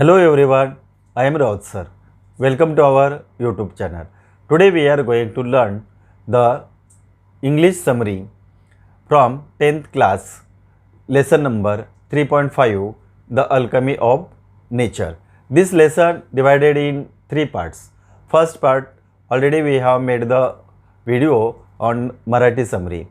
Hello everyone, I am Raut sir. Welcome to our YouTube channel. Today we are going to learn the English summary from 10th class, lesson number 3.5, The Alchemy of Nature. This lesson divided in three parts. First part, already we have made the video on Marathi summary,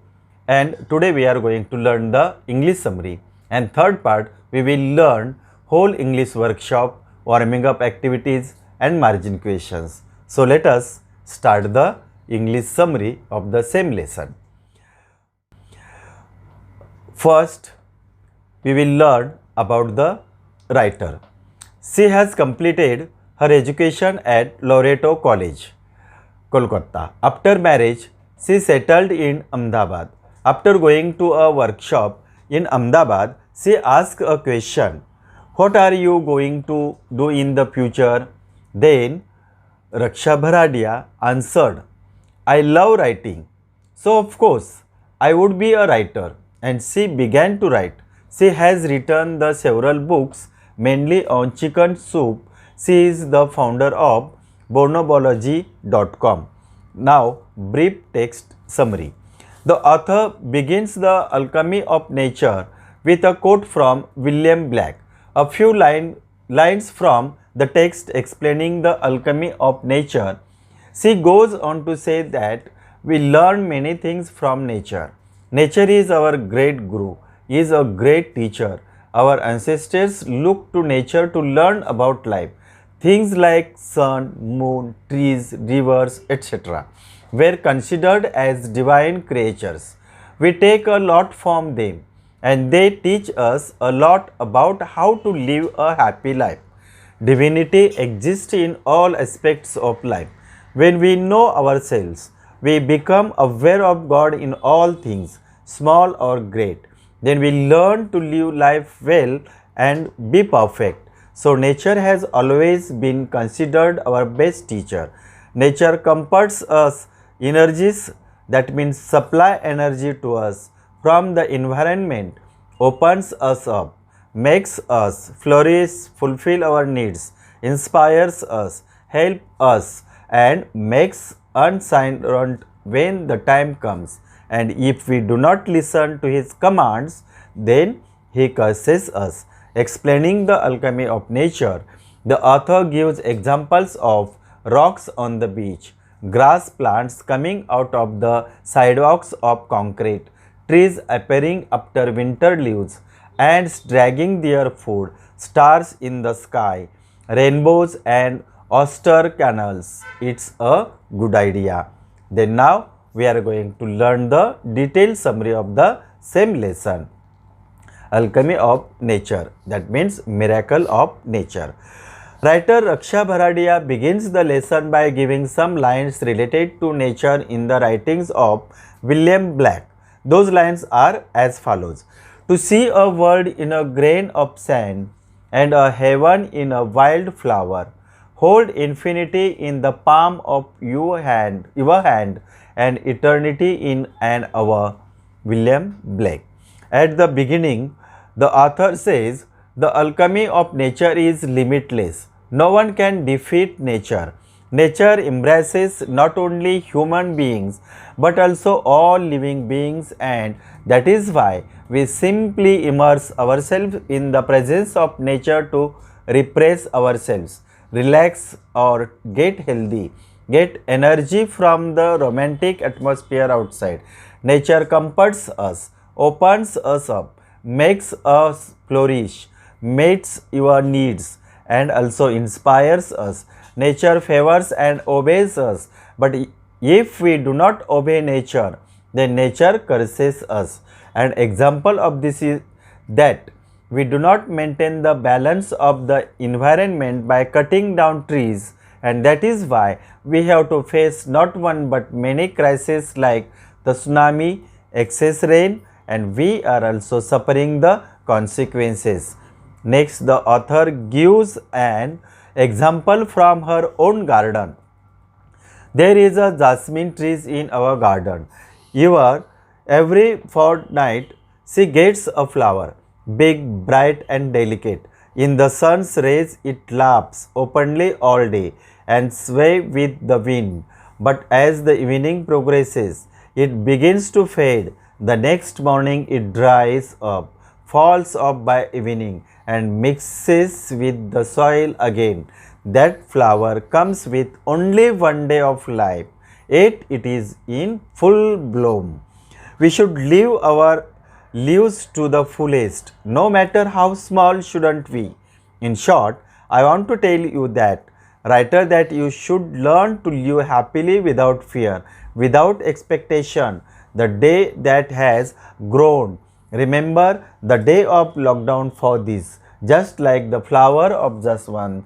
and today we are going to learn the English summary. And third part, we will learn whole English workshop, warming up activities and margin questions. So let us start the English summary of the same lesson. First, we will learn about the writer. She has completed her education at Loreto College, Kolkata. After marriage, she settled in Ahmedabad. After going to a workshop in Ahmedabad, she asked a question: what are you going to do in the future? Then Raksha Bharadia answered, I love writing. So of course, I would be a writer. And she began to write. She has written the several books, mainly on chicken soup. She is the founder of bonobology.com. Now, brief text summary. The author begins The Alchemy of Nature with a quote from William Black. A few lines from the text explaining the alchemy of nature. She goes on to say that we learn many things from nature. Nature is our great guru, is a great teacher. Our ancestors looked to nature to learn about life. Things like sun, moon, trees, rivers, etc. were considered as divine creatures. We take a lot from them, and they teach us a lot about how to live a happy life. Divinity exists in all aspects of life. When we know ourselves, we become aware of God in all things, small or great. Then we learn to live life well and be perfect. So nature has always been considered our best teacher. Nature comforts us energies, that means supply energy to us from the environment, opens us up, makes us flourish, fulfill our needs, inspires us, help us, and makes unsilent when the time comes. And if we do not listen to his commands, then he curses us. Explaining the alchemy of nature, the author gives examples of rocks on the beach, grass plants coming out of the sidewalks of concrete, trees appearing after winter leaves, ants dragging their food, stars in the sky, rainbows and oyster canals. It's a good idea. Then now we are going to learn the detailed summary of the same lesson. Alchemy of nature, that means miracle of nature. Writer Raksha Bharadia begins the lesson by giving some lines related to nature in the writings of William Black. Those lines are as follows: to see a world in a grain of sand and a heaven in a wild flower. Hold infinity in the palm of your hand, and eternity in an hour. William Blake. At the beginning, the author says, the alchemy of nature is limitless. No one can defeat nature. Nature embraces not only human beings but also all living beings, and that is why we simply immerse ourselves in the presence of nature to repress ourselves, relax or get healthy, get energy from the romantic atmosphere outside. Nature comforts us, opens us up, makes us flourish, meets your needs, and also inspires us. Nature favors and obeys us, but if we do not obey nature, then nature curses us. An example of this is that we do not maintain the balance of the environment by cutting down trees, and that is why we have to face not one but many crises like the tsunami, excess rain, and we are also suffering the consequences. Next, the author gives an example from her own garden. There is a jasmine trees in our garden. Every fortnight she gets a flower, big, bright and delicate. In the sun's rays, it laughs openly all day and sways with the wind. But as the evening progresses, it begins to fade. The next morning, it dries up, falls off by evening, and mixes with the soil again. That flower comes with only one day of life, yet it is in full bloom. We should live our lives to the fullest, no matter how small, shouldn't we? In short, I want to tell you that, writer, that you should learn to live happily without fear, without expectation. The day that has grown. Remember the day of lockdown for this, just like the flower of Jaswan,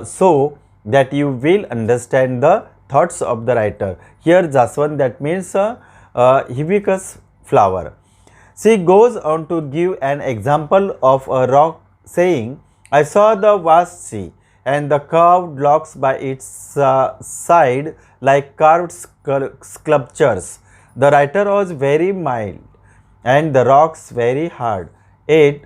so that you will understand the thoughts of the writer. Here, Jaswan, that means hibiscus flower. She goes on to give an example of a rock, saying, I saw the vast sea and the curved rocks by its side like carved sculptures. The writer was very mild and the rocks very hard. Yet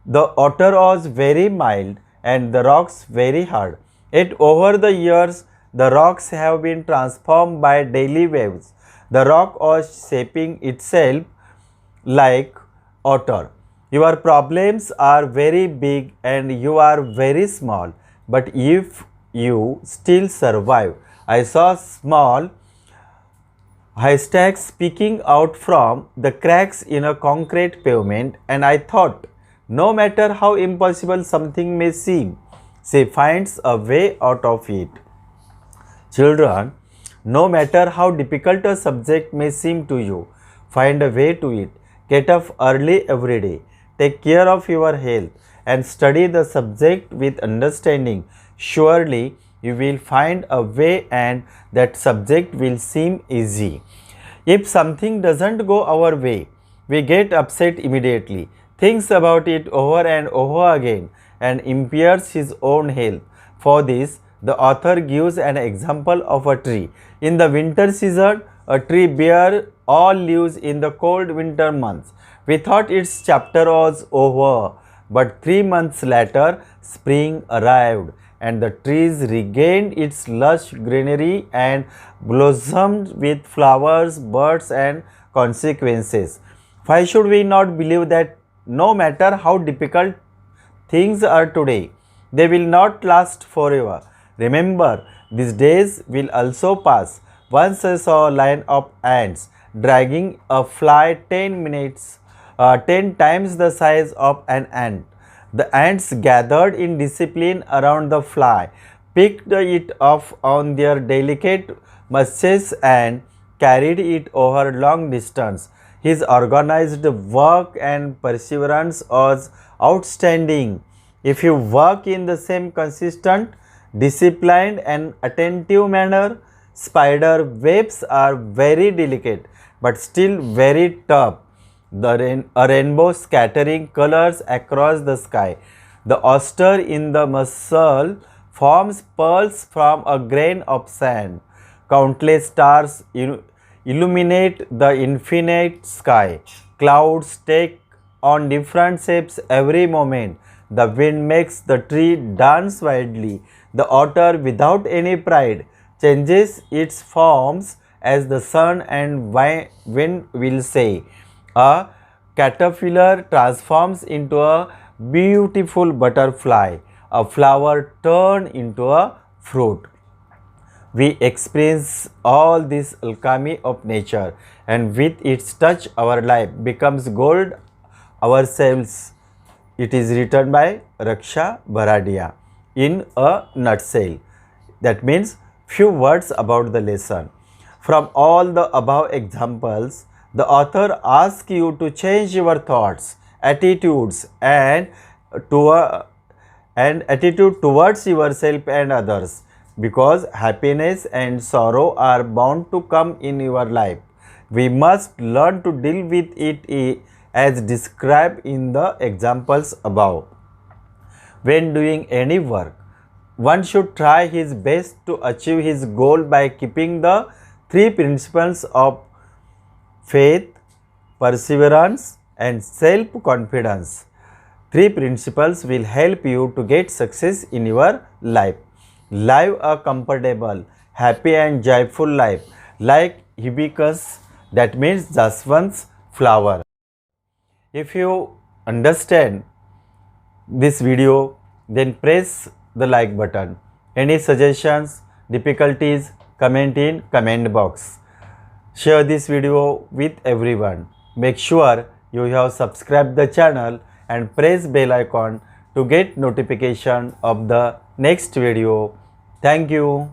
the otter was very mild and the rocks very hard. Yet over the years, the rocks have been transformed by daily waves. The rock was shaping itself like otter. Your problems are very big and you are very small, but if you still survive. I saw small haystacks peeking out from the cracks in a concrete pavement, and I thought, no matter how impossible something may seem, she finds a way out of it. Children, no matter how difficult a subject may seem to you, find a way to it. Get up early every day. Take care of your health and study the subject with understanding. Surely you will find a way and that subject will seem easy. If something doesn't go our way, we get upset immediately, thinks about it over and over again, and impairs his own health. For this, the author gives an example of a tree. In the winter season, a tree bears all leaves in the cold winter months. We thought its chapter was over, but 3 months later, spring arrived and the trees regained its lush greenery and blossomed with flowers, birds, and consequences. Why should we not believe that no matter how difficult things are today, they will not last forever? Remember, these days will also pass. Once I saw a line of ants dragging a fly 10 times the size of an ant. The ants gathered in discipline around the fly, picked it off on their delicate muscles and carried it over long distance. His organized work and perseverance was outstanding. If you work in the same consistent, disciplined and attentive manner, spider webs are very delicate but still very tough. A rainbow scattering colors across the sky. The oyster in the mussel forms pearls from a grain of sand. Countless stars illuminate the infinite sky. Clouds take on different shapes every moment. The wind makes the tree dance wildly. The otter, without any pride, changes its forms as the sun and wind will say. A caterpillar transforms into a beautiful butterfly. A flower turns into a fruit. We experience all this alchemy of nature, and with its touch, our life becomes gold ourselves. It is written by Raksha Bharadia in a nutshell. That means few words about the lesson. From all the above examples, the author asks you to change your thoughts, attitudes, and attitude towards yourself and others, because happiness and sorrow are bound to come in your life. We must learn to deal with it as described in the examples above. When doing any work, one should try his best to achieve his goal by keeping the 3 principles of faith, perseverance, and self-confidence. 3 principles will help you to get success in your life. Live a comfortable, happy and joyful life like hibiscus, that means jaswant's flower. If you understand this video, then press the like button. Any suggestions, difficulties, comment in comment box. Share this video with everyone. Make sure you have subscribed the channel and press bell icon to get notification of the next video. Thank you.